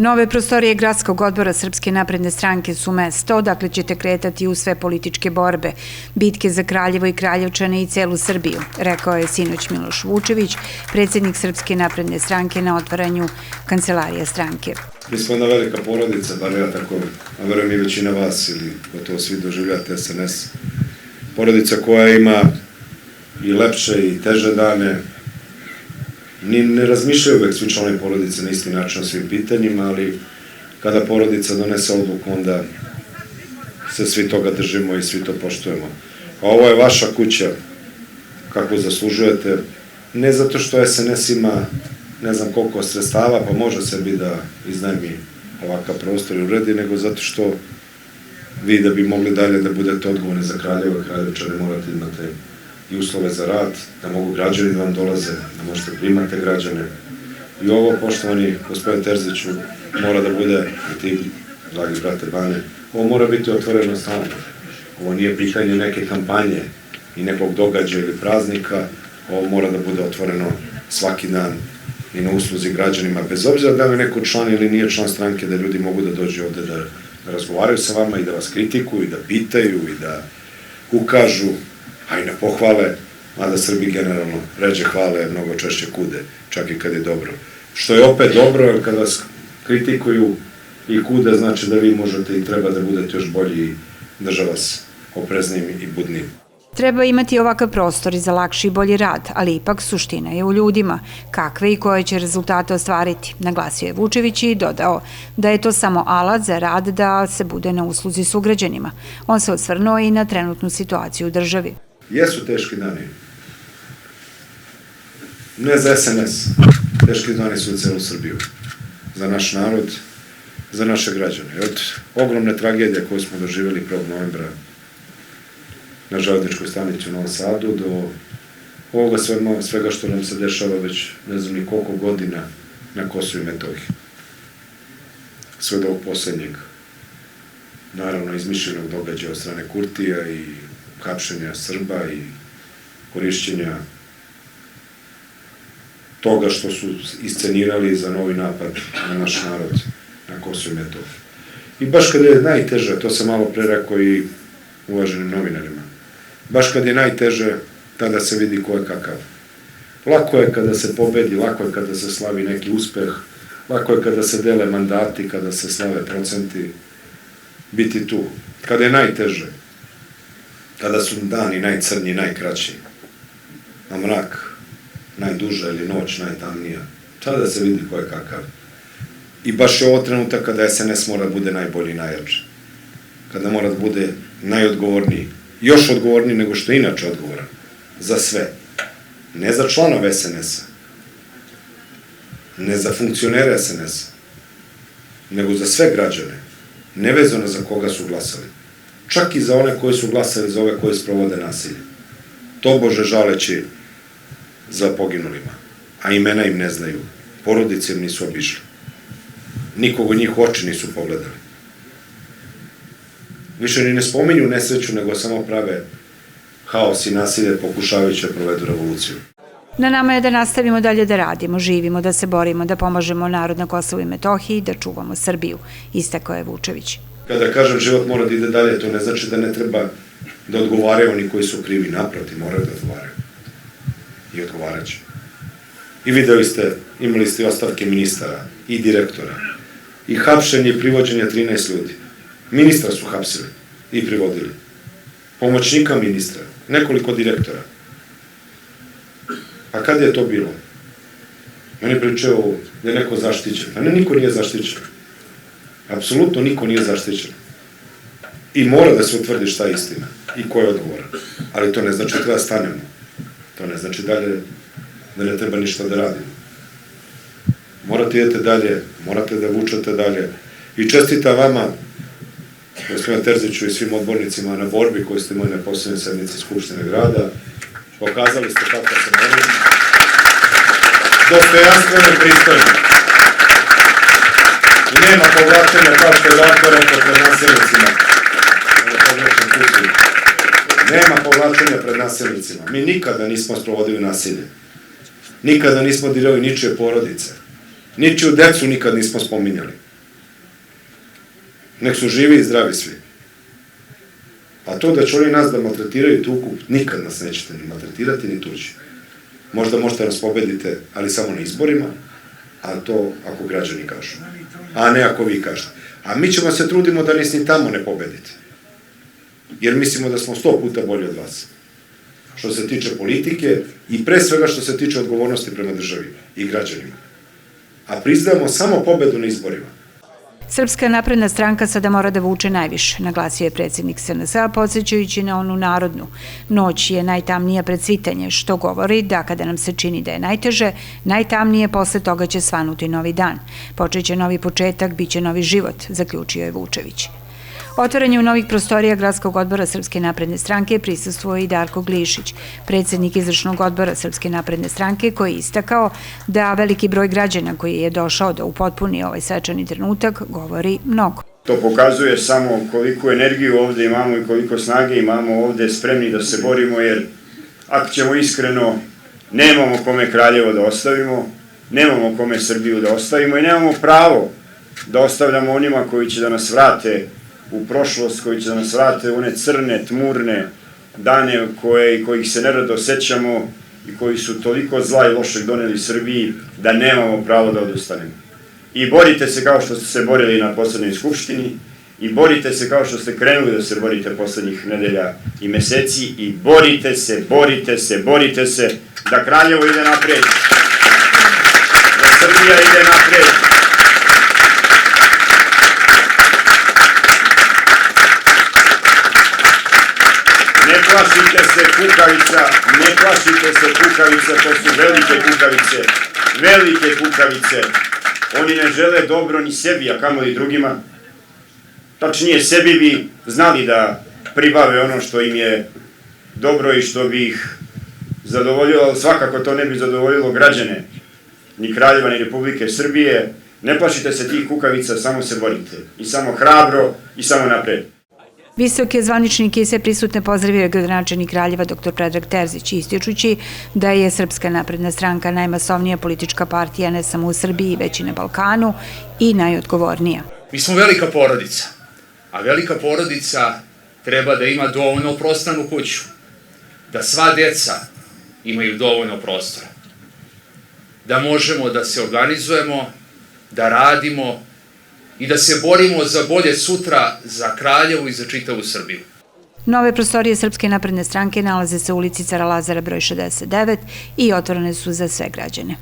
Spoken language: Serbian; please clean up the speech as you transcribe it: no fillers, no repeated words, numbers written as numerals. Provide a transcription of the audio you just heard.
Nove prostorije Gradskog odbora Srpske napredne stranke su mesto odakle ćete kretati u sve političke borbe, bitke za Kraljevo i Kraljevčane i celu Srbiju, rekao je sinoć Miloš Vučević, predsjednik Srpske napredne stranke na otvaranju kancelarije stranke. Mi smo jedna velika porodica, bar ja tako, a verujem i većina vas ili gotovo svi doživljate SNS. Porodica koja ima i lepše i teže dane. Ne razmišljaju uvek svi članovi porodice na isti način o svim pitanjima, ali kada porodica donese odluku, onda se svi toga držimo i svi to poštujemo. A ovo je vaša kuća, kako zaslužujete, ne zato što SNS ima ne znam koliko sredstava, pa može sebi da iznajmi ovakav prostor i uredi, nego zato što vi da bi mogli dalje da budete odgovorni za Kraljevo i Kraljevčane morate imate i uslove za rad, da mogu građani da vam dolaze, da možete primati građane. I ovo, poštovani gospodin Terziću, mora da bude, i ti, dragi brate Bane, ovo mora biti otvoreno stalno. Ovo nije pitanje neke kampanje i nekog događaja ili praznika, ovo mora da bude otvoreno svaki dan i na usluzi građanima, bez obzira da li je neko član ili nije član stranke, da ljudi mogu da dođu ovde da razgovaraju sa vama i da vas kritikuju, i da pitaju, i da ukažu, a i ne pohvale, mada Srbi generalno ređe hvale, mnogo češće kude, čak i kad je dobro. Što je opet dobro, jer kad vas kritikuju i kude, znači da vi možete i treba da budete još bolji i drža vas opreznijim i budnijim. Treba imati ovakav prostor i za lakši i bolji rad, ali ipak suština je u ljudima, kakve i koje će rezultate ostvariti, naglasio je Vučević i dodao da je to samo alat za rad da se bude na usluzi sugrađanima. On se osvrnuo i na trenutnu situaciju u državi. Jesu teški dani. Ne za SNS. Teški dani su za celu Srbiju. Za naš narod, za naše građane. Od ogromne tragedije koje smo doživjeli 1. novembra na železničkoj stanici u Novom Sadu, do ovoga svega što nam se dešava već ne znam ni koliko godina na Kosovu i Metohiji. Sve do ovog poslednjeg, naravno izmišljenog događaja od strane Kurtija i hapšenja Srba i korišćenja toga što su iscenirali za novi napad na naš narod na Kosovu i Metohiji. I baš kada je najteže, to sam malo pre rekao i uvaženim novinarima, baš kad je najteže, tada se vidi ko je kakav. Lako je kada se pobedi, lako je kada se slavi neki uspeh, lako je kada se dele mandati, kada se slave procenti, biti tu. Kada je najteže, kada su dani najcrnji, najkraći, a mrak najduža ili noć najtamnija, tada se vidi ko je kakav. I baš je ovo trenutak kada SNS mora da bude najbolji i najjači. Kada mora da bude najodgovorniji, još odgovorniji nego što je inače odgovoran, za sve. Ne za članove SNS-a, ne za funkcionere SNS-a, nego za sve građane, nevezano za koga su glasali. Čak i za one koji su glasali, za ove koji sprovode nasilje. Tobože žaleći za poginulima, a imena im ne znaju, porodice im nisu obišli. Nikog od njih u oči nisu pogledali. Više ni ne spominju nesreću, nego samo prave haos i nasilje pokušavajući da provedu revoluciju. Na nama je da nastavimo dalje da radimo, živimo, da se borimo, da pomažemo narod na Kosovu i Metohiji i da čuvamo Srbiju, istakao je Vučević. Kada kažem život mora da ide dalje, to ne znači da ne treba da odgovaraju oni koji su krivi, naprotiv, moraju da odgovaraju. I odgovarat će. I videli ste, imali ste i ostavke ministara i direktora, i hapšenje i privođenje 13 ljudi. Ministra su hapsili i privodili. Pomoćnika ministra, nekoliko direktora. A kada je to bilo? Meni pričao da je neko zaštićen. A ne, niko nije zaštićen. Apsolutno niko nije zaštićen. I mora da se utvrdi šta je istina i ko je odgovoran. Ali to ne znači da treba stanemo. To ne znači dalje da ne treba ništa da radimo. Morate idete dalje, morate da vučete dalje. I čestitam vama, gospodinu Terziću i svim odbornicima na borbi koju ste imali na poslednjoj sednici Skupštine grada. Pokazali ste kako se bori. Dostojanstveno i pristojno. I nema povlačenja kao što je Darko rekao pred nasilnicima. Nema povlačenja pred nasilnicima. Mi nikada nismo sprovodili nasilje. Nikada nismo dirali ničije porodice. Ničiju decu nikad nismo spominjali. nek su živi i zdravi svi. A to da će oni nas da maltretiraju tuku, nikad nas nećete ni maltretirati, ni tuđi. Možda možete nas pobedite, ali samo na izborima, a to ako građani kažu, a ne ako vi kažete. A mi ćemo se trudimo da nas ni tamo ne pobedite. Jer mislimo da smo 100 puta bolji od vas. Što se tiče politike i pre svega što se tiče odgovornosti prema državi i građanima. A priznajemo samo pobedu na izborima. Srpska napredna stranka sada mora da vuče najviše, naglasio je predsjednik SNS-a, podsjećajući na onu narodnu. Noć je najtamnija pred svitanje, što govori da kada nam se čini da je najteže, najtamnije posle toga će svanuti novi dan. Počeće novi početak, bit će novi život, zaključio je Vučević. Otvaranju novih prostorija Gradskog odbora Srpske napredne stranke prisustvovao i Darko Glišić, predsjednik izvršnog odbora Srpske napredne stranke, koji je istakao da veliki broj građana koji je došao da upotpuni ovaj svečani trenutak govori mnogo. To pokazuje samo koliku energiju ovde imamo i koliko snage imamo ovde spremni da se borimo, jer ako ćemo iskreno, nemamo kome Kraljevo da ostavimo, nemamo kome Srbiju da ostavimo i nemamo pravo da ostavljamo onima koji će da nas vrate u prošlost, koji će da nas vrate u one crne, tmurne dane kojih se nerado sećamo i koji su toliko zla i lošeg doneli Srbiji da nemamo pravo da odustanemo. I borite se kao što ste se borili na poslednjoj skupštini i borite se kao što ste krenuli da se borite poslednjih nedelja i meseci i borite se, borite se, borite se da Kraljevo ide napred, da Srbija ide napred. Ne plašite se kukavica, ne plašite se kukavica, to su velike kukavice. Oni ne žele dobro ni sebi, a kamoli drugima. Tačnije, sebi bi znali da pribave ono što im je dobro i što bi ih zadovoljilo, ali svakako to ne bi zadovoljilo građane ni Kraljeva, ni Republike Srbije. Ne plašite se tih kukavica, samo se borite. I samo hrabro, i samo napred. Visoke zvaničnike i sve prisutne pozdravio je gradonačelnik Kraljeva dr. Predrag Terzić, ističući da je Srpska napredna stranka najmasovnija politička partija ne samo u Srbiji, već i na Balkanu i najodgovornija. Mi smo velika porodica, a velika porodica treba da ima dovoljno prostranu kuću, da sva deca imaju dovoljno prostora, da možemo da se organizujemo, da radimo i da se borimo za bolje sutra za Kraljevo i za čitavu Srbiju. Nove prostorije Srpske napredne stranke nalaze se u ulici Cara Lazara broj 69 i otvorene su za sve građane.